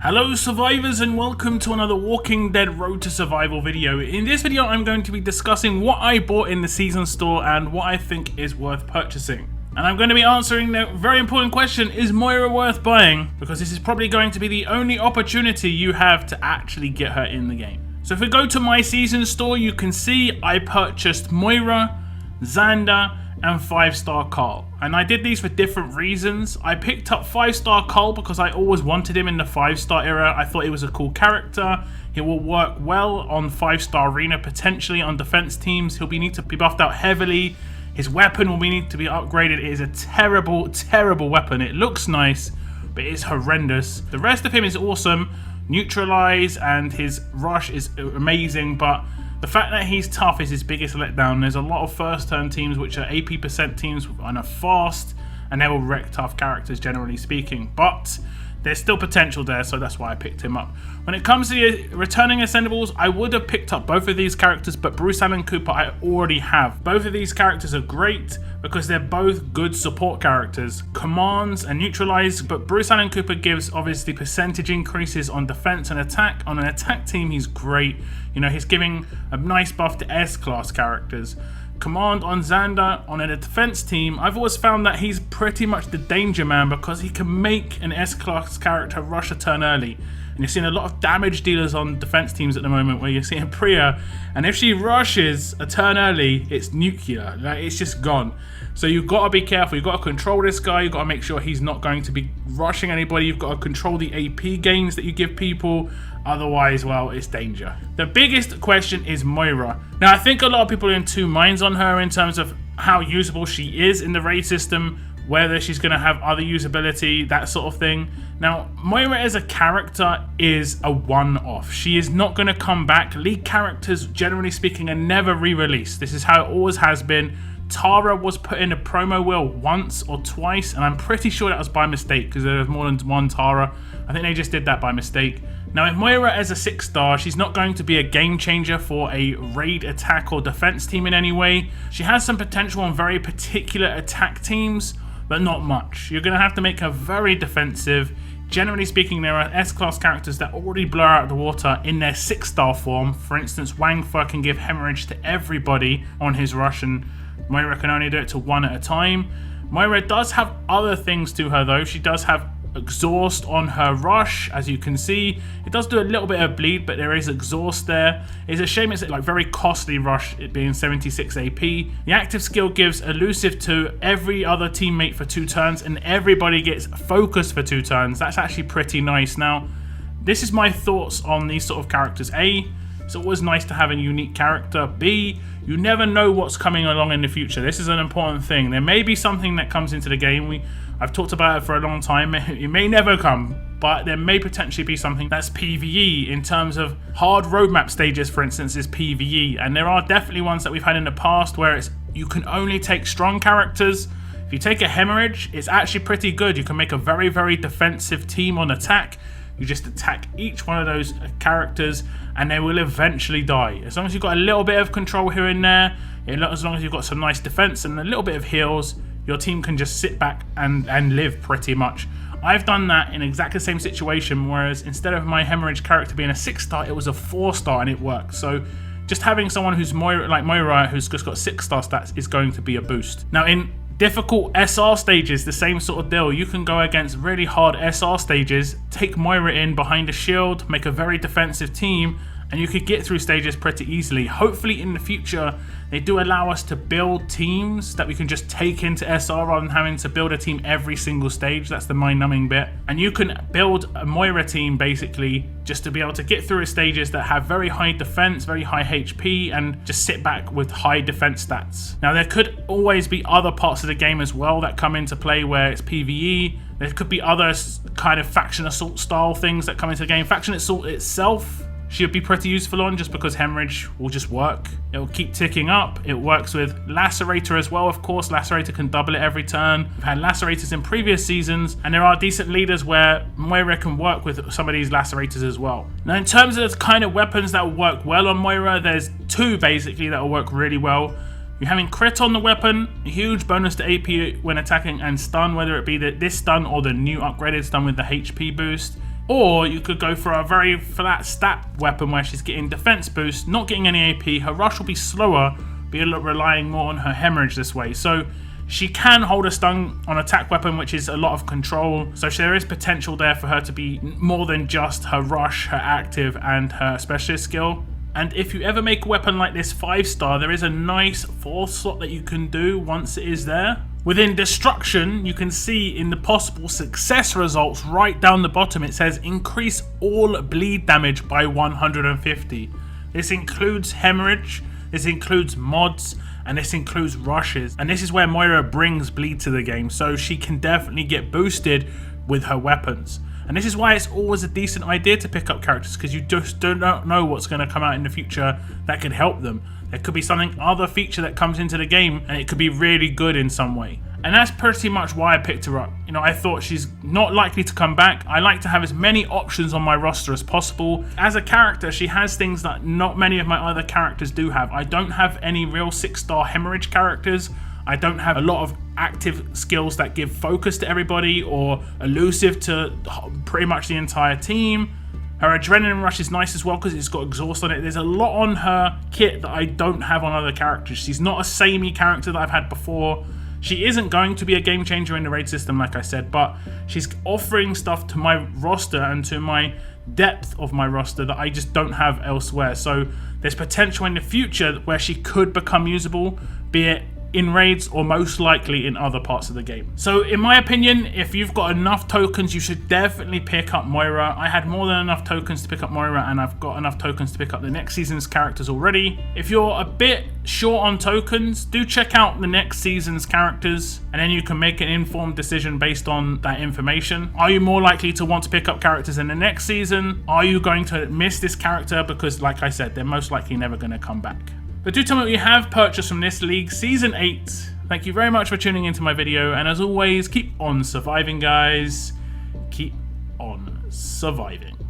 Hello survivors and welcome to another Walking Dead Road to Survival video. In this video I'm going to be discussing what I bought in the season store and what I think is worth purchasing. And I'm going to be answering the very important question, is Moira worth buying? Because this is probably going to be the only opportunity you have to actually get her in the game. So if we go to my season store, you can see I purchased Moira, Xander, and 5-star Carl. And I did these for different reasons. I picked up 5-star Carl because I always wanted him in the 5-star era. I thought he was a cool character. He will work well on 5-star arena, potentially on defense teams. He'll need to be buffed out heavily. His weapon will need to be upgraded. It is a terrible, terrible weapon. It looks nice, but it's horrendous. The rest of him is awesome. Neutralize and his rush is amazing, but the fact that he's tough is his biggest letdown. There's a lot of first turn teams which are AP% teams and are fast, and they will wreck tough characters generally speaking. But there's still potential there, so that's why I picked him up. When it comes to the returning ascendables, I would have picked up both of these characters, but Bruce Allen Cooper I already have. Both of these characters are great because they're both good support characters. Commands and neutralize, but Bruce Allen Cooper gives obviously percentage increases on defense and attack. On an attack team, he's great. You know, he's giving a nice buff to S-class characters. Command on Xander on a defense team, I've always found that he's pretty much the danger man because he can make an S-class character rush a turn early. And you're seeing a lot of damage dealers on defense teams at the moment where you're seeing Priya, and if she rushes a turn early, it's nuclear. Like, it's just gone. So you've got to be careful. You've got to control this guy. You've got to make sure he's not going to be rushing anybody. You've got to control the AP gains that you give people. Otherwise, well, it's danger. The biggest question is Moira. Now, I think a lot of people are in two minds on her in terms of how usable she is in the raid system, whether she's going to have other usability, that sort of thing. Now, Moira as a character is a one-off. She is not going to come back. League characters, generally speaking, are never re-released. This is how it always has been. Tara was put in a promo wheel once or twice, and I'm pretty sure that was by mistake because there was more than one Tara. I think they just did that by mistake. Now, if Moira as a 6-star, she's not going to be a game changer for a raid attack or defense team in any way. She has some potential on very particular attack teams, but not much. You're going to have to make her very defensive. Generally speaking, there are S-class characters that already blow out the water in their 6-star form. For instance, Wang Fu can give hemorrhage to everybody on his rush, and Moira can only do it to one at a time. Moira does have other things to her though. She does have exhaust on her rush, as you can see. It does do a little bit of bleed, but there is exhaust there. It's a shame it's like very costly rush, it being 76 AP. The active skill gives elusive to every other teammate for 2 turns, and everybody gets focus for 2 turns. That's actually pretty nice. Now, this is my thoughts on these sort of characters. A, it's always nice to have a unique character. B, you never know what's coming along in the future. This is an important thing. There may be something that comes into the game. I've talked about it for a long time. It may never come, but there may potentially be something that's PvE in terms of hard roadmap stages, for instance, is PvE. And there are definitely ones that we've had in the past where you can only take strong characters. If you take a hemorrhage, it's actually pretty good. You can make a very, very defensive team on attack. You just attack each one of those characters and they will eventually die. As long as you've got a little bit of control here and there, as long as you've got some nice defense and a little bit of heals, your team can just sit back and live pretty much. I've done that in exactly the same situation, whereas instead of my hemorrhage character being a 6-star, it was a 4-star and it worked. So just having someone who's like Moira, who's just got 6-star stats, is going to be a boost. Now in difficult SR stages, the same sort of deal. You can go against really hard SR stages, take Moira in behind a shield, make a very defensive team, and you could get through stages pretty easily. Hopefully in the future, they do allow us to build teams that we can just take into SR rather than having to build a team every single stage. That's the mind-numbing bit. And you can build a Moira team basically just to be able to get through stages that have very high defense, very high HP, and just sit back with high defense stats. Now there could always be other parts of the game as well that come into play where it's PvE. There could be other kind of faction assault style things that come into the game. Faction assault itself should be pretty useful on, just because hemorrhage will just work. It will keep ticking up. It works with Lacerator as well, of course. Lacerator can double it every turn. We've had Lacerators in previous seasons, and there are decent leaders where Moira can work with some of these Lacerators as well. Now, in terms of the kind of weapons that will work well on Moira, there's 2 basically that will work really well. You're having crit on the weapon, a huge bonus to AP when attacking, and stun, whether it be this stun or the new upgraded stun with the HP boost. Or you could go for a very flat stat weapon where she's getting defense boost, not getting any AP, her rush will be slower, but you're relying more on her hemorrhage this way. So she can hold a stun on attack weapon, which is a lot of control. So there is potential there for her to be more than just her rush, her active, and her specialist skill. And if you ever make a weapon like this 5-star, there is a nice 4 slot that you can do once it is there. Within destruction, you can see in the possible success results right down the bottom, it says increase all bleed damage by 150. This includes hemorrhage, this includes mods, and this includes rushes. And this is where Moira brings bleed to the game, so she can definitely get boosted with her weapons. And this is why it's always a decent idea to pick up characters, because you just don't know what's going to come out in the future that could help them. There could be other feature that comes into the game and it could be really good in some way. And that's pretty much why I picked her up. You know, I thought she's not likely to come back. I like to have as many options on my roster as possible. As a character, she has things that not many of my other characters do have. I don't have any real 6-star hemorrhage characters. I don't have a lot of active skills that give focus to everybody or elusive to pretty much the entire team. Her adrenaline rush is nice as well because it's got exhaust on it. There's a lot on her kit that I don't have on other characters. She's not a samey character that I've had before. She isn't going to be a game changer in the raid system, like I said, but she's offering stuff to my roster and to my depth of my roster that I just don't have elsewhere. So there's potential in the future where she could become usable, be it in raids or most likely in other parts of the game. So in my opinion, if you've got enough tokens, you should definitely pick up Moira. I had more than enough tokens to pick up Moira, and I've got enough tokens to pick up the next season's characters already. If you're a bit short on tokens, do check out the next season's characters, and then you can make an informed decision based on that information. Are you more likely to want to pick up characters in the next season? Are you going to miss this character because, like I said, they're most likely never going to come back? But do tell me what you have purchased from this league, Season 8. Thank you very much for tuning into my video, and as always, keep on surviving, guys. Keep on surviving.